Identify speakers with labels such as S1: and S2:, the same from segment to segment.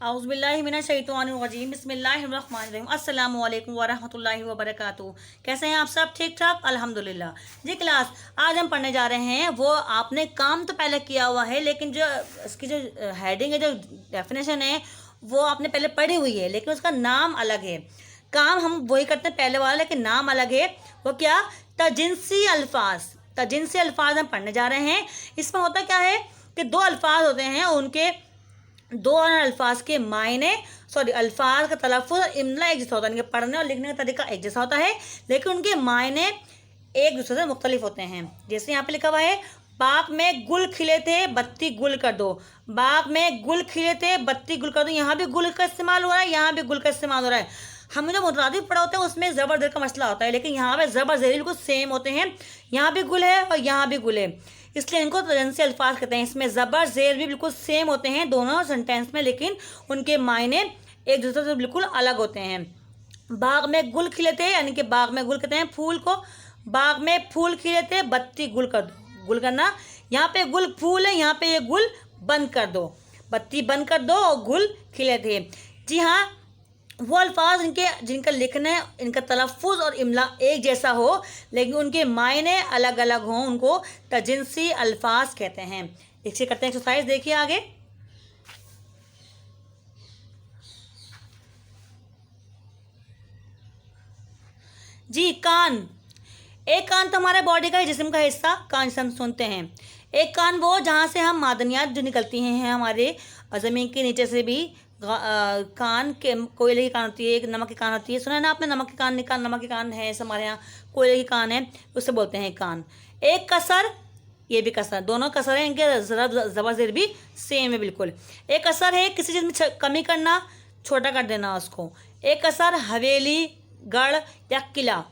S1: औज़ुबिल्लाहिमिनश्शैतानिर्रजीम बिस्मिल्लाहिर्रहमानिर्रहीम अस्सलामु अलैकुम वरहमतुल्लाहि वबरकातुहू। कैसे हैं आप सब? ठीक ठाक, अल्हम्दुलिल्लाह जी। क्लास आज हम पढ़ने जा रहे हैं, वो आपने काम तो पहले किया हुआ है, लेकिन जो इसकी जो हेडिंग है, जो डेफिनेशन है, वो आपने पहले पढ़ी हुई है, लेकिन उसका नाम अलग है। काम हम वही करते हैं पहले वाला, लेकिन नाम अलग है। वो क्या? तजिन्सी अल्फाज। तजिन्सी अल्फाज हम पढ़ने जा रहे हैं। इसमें होता क्या है कि दो अल्फाज होते हैं, उनके दो अल्फाज के मायने अल्फाज का तलफ़ुज़ और इमला एक जैसा होता है, इनके पढ़ने और लिखने का तरीका एक जैसा होता है, लेकिन उनके मायने एक दूसरे से मुख्तलिफ होते हैं। जैसे यहाँ पे लिखा हुआ है, बाग में गुल खिले थे, बत्ती गुल कर दो। बाग में गुल खिले थे, बत्ती गुल कर दो। यहाँ भी गुल का इस्तेमाल हो रहा है, यहाँ भी गुल का इस्तेमाल हो रहा है। हमें जो मुतरादिफ पढ़ा होता है उसमें ज़बर ज़ेर का मसला होता है, लेकिन यहाँ पे ज़बर ज़ेर बिल्कुल सेम होते हैं। यहाँ भी गुल है और यहाँ भी गुल है, इसलिए इनको तजिन्सी अल्फाज कहते हैं। इसमें ज़बर ज़ेर भी बिल्कुल सेम होते हैं दोनों सेंटेंस में, लेकिन उनके मायने एक दूसरे से बिल्कुल अलग होते हैं। बाग में गुल खिले थे, यानी कि बाग में गुल कहते हैं फूल को। बाग में फूल खिले थे, बत्ती गुल कर दो। गुल करना, यहाँ पे गुल फूल है, यहाँ पे ये गुल बंद कर दो। बत्ती बंद कर दो और गुल खिले थे। जी हाँ, वो अल्फाज जिनका लिखना, इनका तलफ़ुज़ और इमला एक जैसा हो, लेकिन उनके मायने अलग अलग हों, उनको तजिन्सी अल्फाज कहते हैं। इससे करते हैं एक्सरसाइज, देखिए आगे। जी, कान। एक कान तो हमारे बॉडी का जिस्म का हिस्सा, कान से हम सुनते हैं। एक कान वो जहाँ से हम मादनियात जो निकलती हैं हमारे ज़मीन के नीचे से भी। कान के कोयले की कान होती है, एक नमक की कान होती है। सुना है ना आपने, नमक की कान निकाल, नमक की कान है हमारे यहाँ, कोयले की कान है, उससे बोलते हैं कान। एक कसर, ये भी कसर, दोनों कसर हैं, इनके ज़बर ज़ेर भी सेम है बिल्कुल। एक कसर है किसी चीज़ में कमी करना, छोटा कर देना उसको। एक कसर हवेली, गढ़ या किला।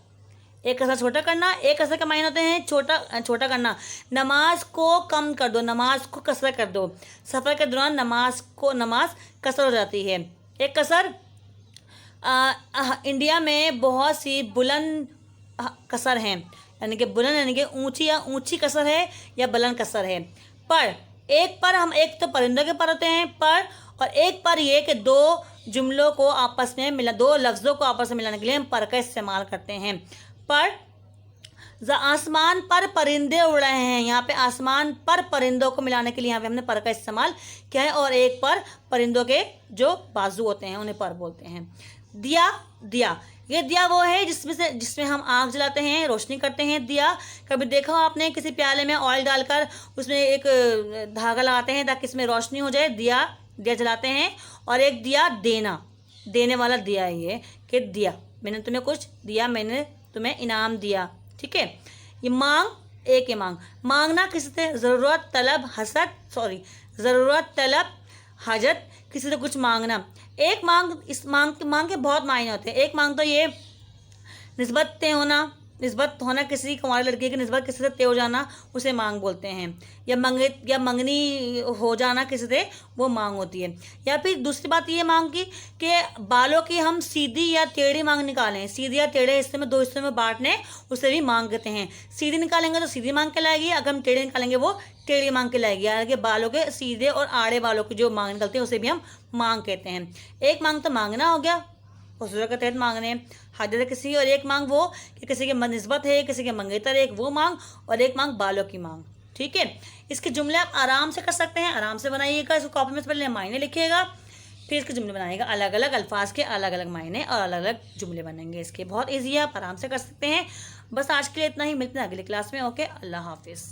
S1: एक कसर छोटा करना, एक कसर के मायने होते हैं छोटा करना। नमाज को कम कर दो, नमाज को कसर कर दो। सफ़र के दौरान नमाज कसर हो जाती है। एक कसर, इंडिया में बहुत सी बुलंद कसर हैं, यानी कि बुलंद यानी कि ऊंची या ऊंची कसर है या बुलंद कसर है। पर, एक पर हम, एक तो परिंदों के पर होते हैं पर, और एक पर ये कि दो जुमलों को आपस में मिला, दो लफ्ज़ों को आपस में मिलाने के लिए हम पर का इस्तेमाल करते हैं। पर, आसमान पर परिंदे उड़ रहे हैं, यहाँ पे आसमान पर परिंदों को मिलाने के लिए यहाँ पे हमने पर का इस्तेमाल किया है। और एक पर परिंदों के जो बाजू होते हैं उन्हें पर बोलते हैं। दिया, ये दिया वो है जिसमें हम आग जलाते हैं, रोशनी करते हैं। दिया कभी देखा हो आपने, किसी प्याले में ऑयल डालकर उसमें एक धागा लगाते हैं ताकि इसमें रोशनी हो जाए, दिया जलाते हैं। और एक दिया देने वाला दिया है ये, कि दिया, मैंने तुम्हें कुछ दिया, मैंने तुम्हें इनाम दिया, ठीक है। ये मांग, एक ही मांगना किसी से ज़रूरत तलब हजत, किसी से कुछ मांगना। एक मांग, इस मांग के बहुत मायने होते हैं। एक मांग तो ये निस्बत होना, किसी कुंवारी लड़की की निस्बत किसी से तय हो जाना, उसे मांग बोलते हैं। या मंगनी हो जाना किसी से, वो मांग होती है। या फिर दूसरी बात ये मांग की कि बालों की हम सीधी या टेढ़ी मांग निकालें, सीधी या टेढ़े हिस्से में, दो हिस्सों में बांटने, उसे भी मांग कहते हैं। सीधी निकालेंगे तो सीधी मांग कहलाएगी, अगर हम टेढ़े निकालेंगे वो टेढ़ी मांग कहलाएगी। यानी बालों के सीधे और आड़े बालों की जो मांग निकलती है उसे भी हम मांग कहते हैं। एक मांग तो मांगना हो गया, ज़रूरत के तहत मांगने, हाजत किसी। और एक मांग वो कि किसी के निस्बत है, किसी के मंगेतर है, एक वो मांग। और एक मांग बालों की मांग, ठीक है। इसके जुमले आप आराम से कर सकते हैं, आराम से बनाइएगा। इसको कॉपी में पहले मायने लिखिएगा, फिर इसके जुमले बनाइएगा। अलग अलग अल्फाज के अलग अलग मायने और अलग अलग जुमले बनेंगे इसके। बहुत ईजी है, आप आराम से कर सकते हैं। बस आज के लिए इतना ही, मिलते हैं अगली क्लास में। ओके, अल्लाह हाफिज़।